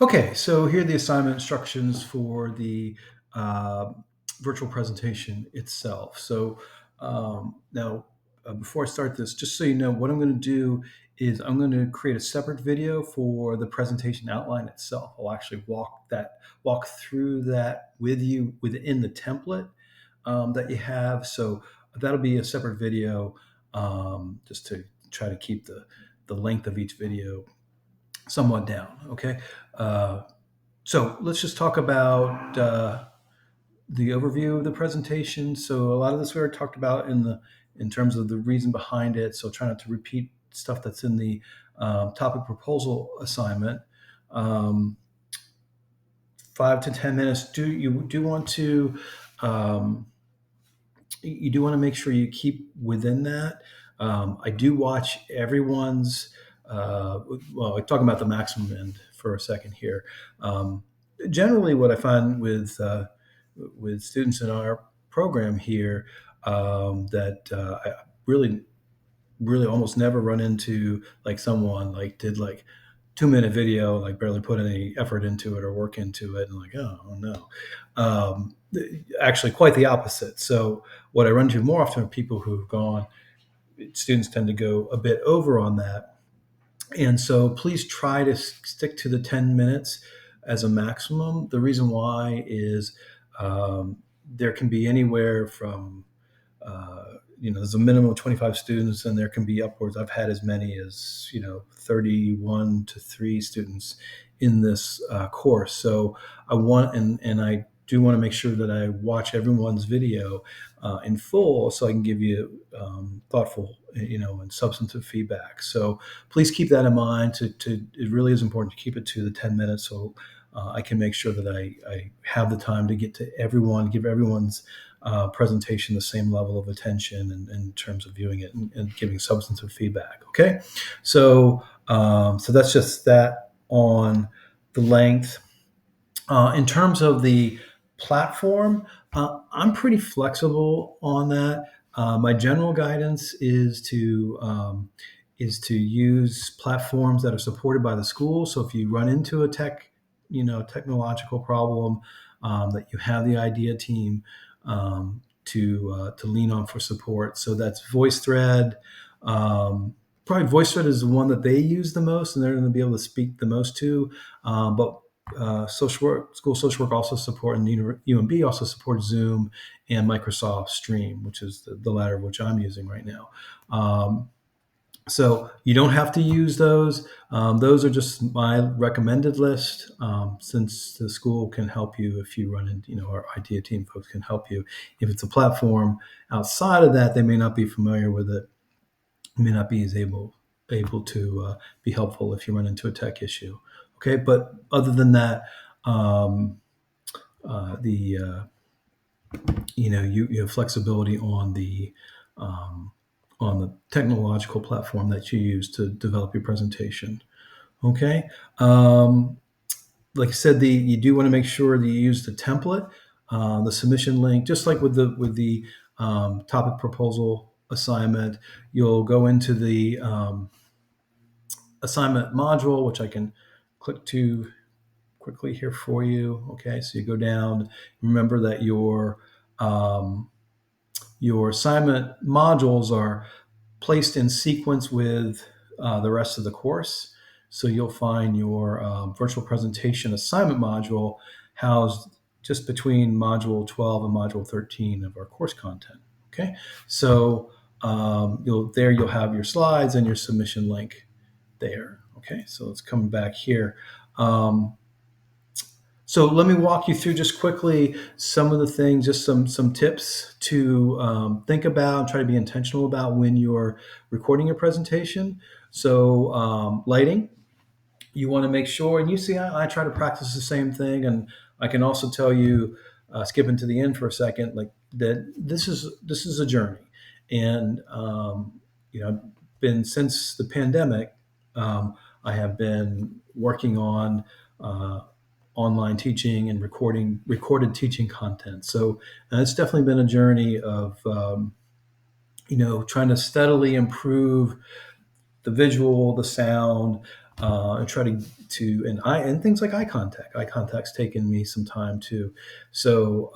Okay, so here are the assignment instructions for the uh, virtual presentation itself. So now, before I start this, just so you know, what I'm going to do is I'm going to create a separate video for the presentation outline itself. I'll actually walk through that with you within the template that you have. So that'll be a separate video, just to try to keep the length of each video somewhat down. Okay. Uh, so let's just talk about the overview of the presentation. So a lot of this we already talked about in terms of the reason behind it. So try not to repeat stuff that's in the topic proposal assignment. Um, 5 to 10 minutes. Um, you do want to make sure you keep within that. I do watch everyone's. Well, I'm talking about the maximum end for a second here. Um, Generally, what I find with students in our program here, that I really really almost never run into like someone like did like 2 minute video, like barely put any effort into it or work into it, and like, oh no. um, Actually quite the opposite. So what I run into more often are people who've gone, students tend to go a bit over on that. And so please try to stick to the 10 minutes as a maximum. The reason why is, there can be anywhere from, there's a minimum of 25 students, and there can be upwards. I've had as many as, 31 to 3 students in this course. So and I do want to make sure that I watch everyone's video in full, so I can give you thoughtful, and substantive feedback. So please keep that in mind. It really is important to keep it to the 10 minutes, so I can make sure that I have the time to get to everyone, give everyone's presentation the same level of attention in terms of viewing it and giving substantive feedback. Okay, so that's just that on the length. In terms of the platform, I'm pretty flexible on that. My general guidance is to use platforms that are supported by the school. So if you run into a technological problem, that you have the idea team to lean on for support. So that's VoiceThread. Probably VoiceThread is the one that they use the most, and they're going to be able to speak the most to. But school social work also support, and UMB also supports Zoom and Microsoft Stream, which is the latter of which I'm using right now. So you don't have to use those. Those are just my recommended list, since the school can help you if you run into, our idea team folks can help you. If it's a platform outside of that, they may not be familiar with it, may not be as able to be helpful if you run into a tech issue. Okay, but other than that, the you have flexibility on the technological platform that you use to develop your presentation. Okay, like I said, you do want to make sure that you use the template, the submission link, just like with the topic proposal assignment. You'll go into the assignment module, which I can click to quickly here for you. Okay, so you go down. Remember that your assignment modules are placed in sequence with the rest of the course. So you'll find your virtual presentation assignment module housed just between module 12 and module 13 of our course content. Okay, so you'll have your slides and your submission link there. Okay, so let's come back here. So let me walk you through just quickly some of the things, just some tips to think about and try to be intentional about when you're recording your presentation. So lighting, you want to make sure, and you see, I try to practice the same thing, and I can also tell you, skipping to the end for a second, like that this is a journey, and I've been since the pandemic. I have been working on online teaching and recorded teaching content. So it's definitely been a journey of trying to steadily improve the visual, the sound, and try and things like eye contact. Eye contact's taken me some time too. So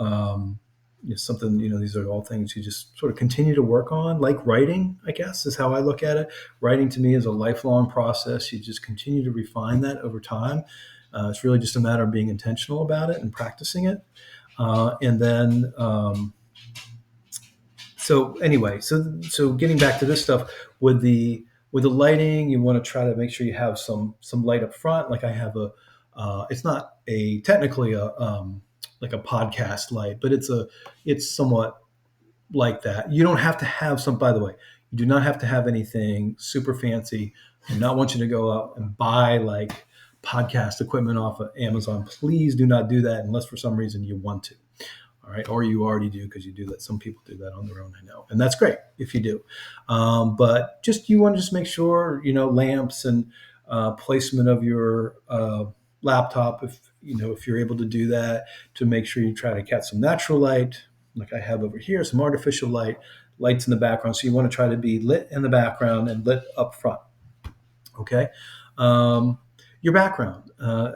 something, these are all things you just sort of continue to work on, like writing, I guess, is how I look at it. Writing to me is a lifelong process. You just continue to refine that over time. It's really just a matter of being intentional about it and practicing it. And then so anyway, so getting back to this stuff with the lighting, you want to try to make sure you have some light up front. Like I have it's not a technically a like a podcast light, but it's somewhat like that. You don't have to have some. By the way, you do not have to have anything super fancy. I do not want you to go out and buy like podcast equipment off of Amazon. Please do not do that unless for some reason you want to. All right, or you already do because you do that. Some people do that on their own, I know, and that's great if you do. But just you want to just make sure lamps and placement of your laptop, if you're able to do that, to make sure you try to catch some natural light, like I have over here, some artificial lights in the background. So you want to try to be lit in the background and lit up front. Okay, your background.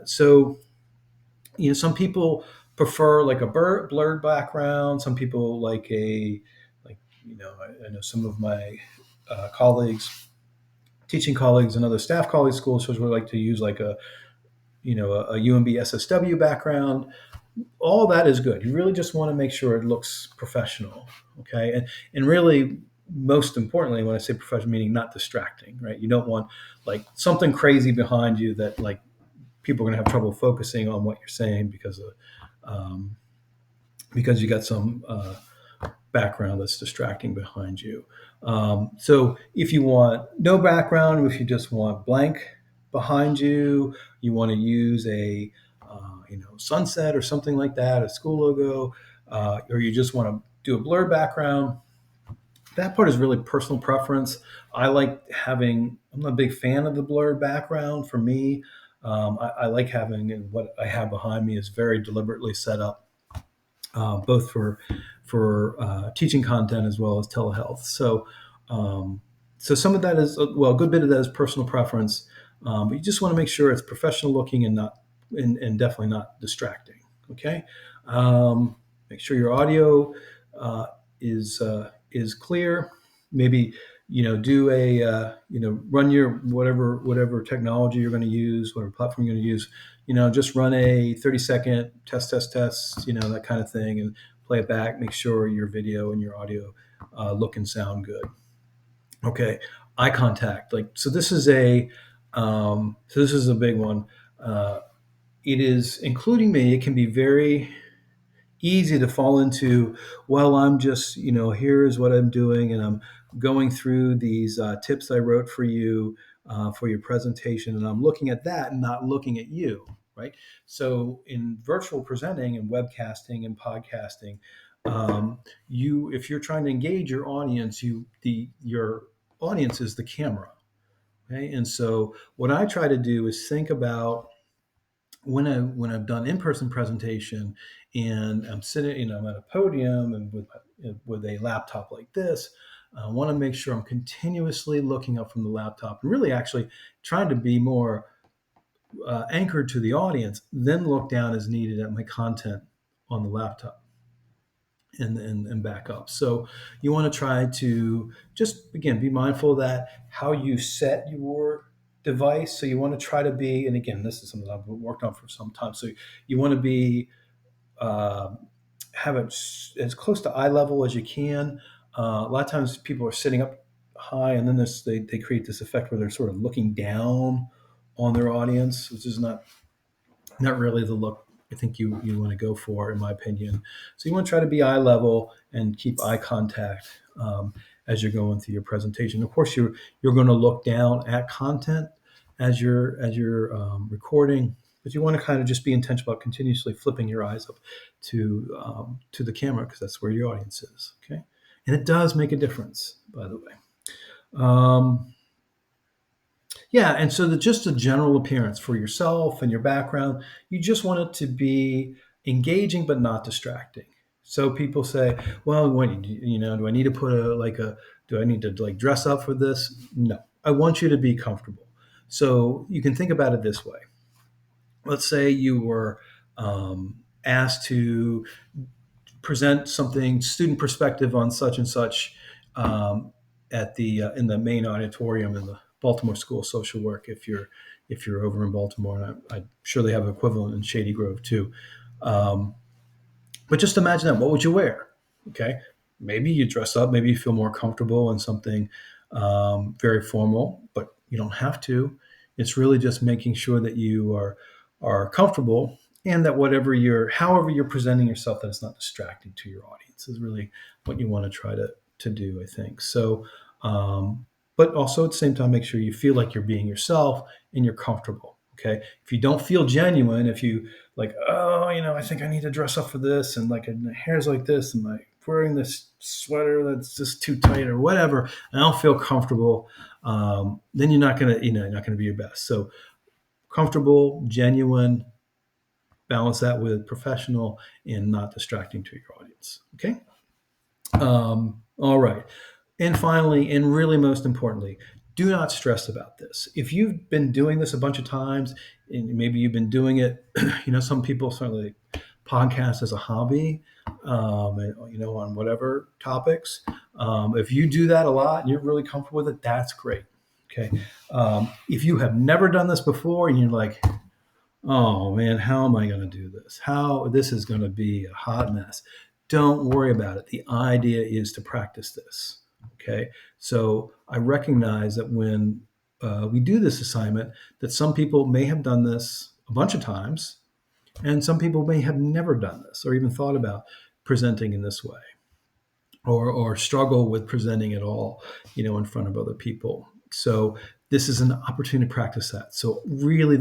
So some people prefer like a blurred background. Some people like I know some of my colleagues, teaching colleagues, and other staff colleagues, school associates would like to use like a UMB SSW background. All that is good. You really just want to make sure it looks professional. Okay, and really, most importantly, when I say professional, meaning not distracting, right? You don't want like something crazy behind you that like people are going to have trouble focusing on what you're saying because you got some background that's distracting behind you. So if you want no background, if you just want blank behind you, you want to use a sunset or something like that, a school logo, or you just want to do a blurred background. That part is really personal preference. I like having. I'm not a big fan of the blurred background. For me, I like having, and what I have behind me is very deliberately set up, both for teaching content as well as telehealth. So some of that is a good bit of that is personal preference, but you just want to make sure it's professional looking and not and definitely not distracting. Okay, make sure your audio uh, is clear. Maybe do a run your whatever technology you're going to use, whatever platform you're going to use. Just run a 30-second test, that kind of thing, and play it back. Make sure your video and your audio look and sound good. Okay, eye contact. Like so this is a big one. It is, including me. It can be very easy to fall into, well, I'm just, here's what I'm doing, and I'm going through these tips I wrote for you for your presentation, and I'm looking at that and not looking at you, right? So in virtual presenting and webcasting and podcasting, if you're trying to engage your audience, your audience is the camera, okay? And so what I try to do is think about when I've done in-person presentation and I'm sitting, I'm at a podium and with a laptop like this, I want to make sure I'm continuously looking up from the laptop and really actually trying to be more anchored to the audience, then look down as needed at my content on the laptop and back up. So you want to try to just, again, be mindful of that, how you set your device. So you want to try to be, and again, this is something I've worked on for some time. So you want to be, uh, have it as close to eye level as you can. A lot of times people are sitting up high and then they create this effect where they're sort of looking down on their audience, which is not really the look I think you want to go for, in my opinion. So you want to try to be eye level and keep eye contact as you're going through your presentation. Of course, you're going to look down at content as you're recording, but you want to kind of just be intentional about continuously flipping your eyes up to the camera because that's where your audience is. Okay, and it does make a difference, by the way. Yeah, and so just the general appearance for yourself and your background, you just want it to be engaging but not distracting. So people say, "Well, do I need to put do I need to like dress up for this?" No, I want you to be comfortable. So you can think about it this way. Let's say you were asked to present something student perspective on such and such um, at the in the main auditorium in the Baltimore School of Social Work if you're over in Baltimore, and I'm sure they have an equivalent in Shady Grove too. Um, but just imagine that. What would you wear? Okay, maybe you dress up. Maybe you feel more comfortable in something very formal, but you don't have to. It's really just making sure that you are comfortable and that however you're presenting yourself, that it's not distracting to your audience is really what you want to try to do. I think so. But also at the same time, make sure you feel like you're being yourself and you're comfortable. Okay, if you don't feel genuine, if you like, oh, I think I need to dress up for this, and like my hair's like this, and my wearing this sweater that's just too tight or whatever, and I don't feel comfortable, then you're not gonna be your best. So comfortable, genuine, balance that with professional and not distracting to your audience. Okay. All right. And finally, and really most importantly, do not stress about this. If you've been doing this a bunch of times, and maybe you've been doing it, some people certainly podcast as a hobby, and, on whatever topics. If you do that a lot and you're really comfortable with it, that's great. Okay. If you have never done this before and you're like, oh man, how am I going to do this? How this is going to be a hot mess. Don't worry about it. The idea is to practice this. Okay. So I recognize that when we do this assignment, that some people may have done this a bunch of times, and some people may have never done this or even thought about presenting in this way or struggle with presenting at all, in front of other people. So this is an opportunity to practice that. So really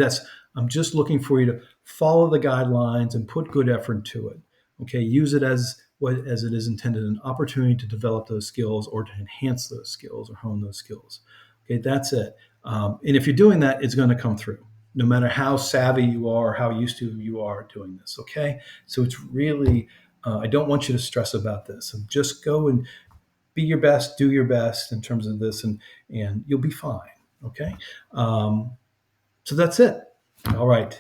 I'm just looking for you to follow the guidelines and put good effort into it. Okay. Use it as it is intended, an opportunity to develop those skills or to enhance those skills or hone those skills. Okay. That's it. And if you're doing that, it's going to come through no matter how savvy you are, how used to you are doing this. Okay. So it's really, I don't want you to stress about this. So just go and be your best, do your best in terms of this, and you'll be fine. Okay. So that's it. All right.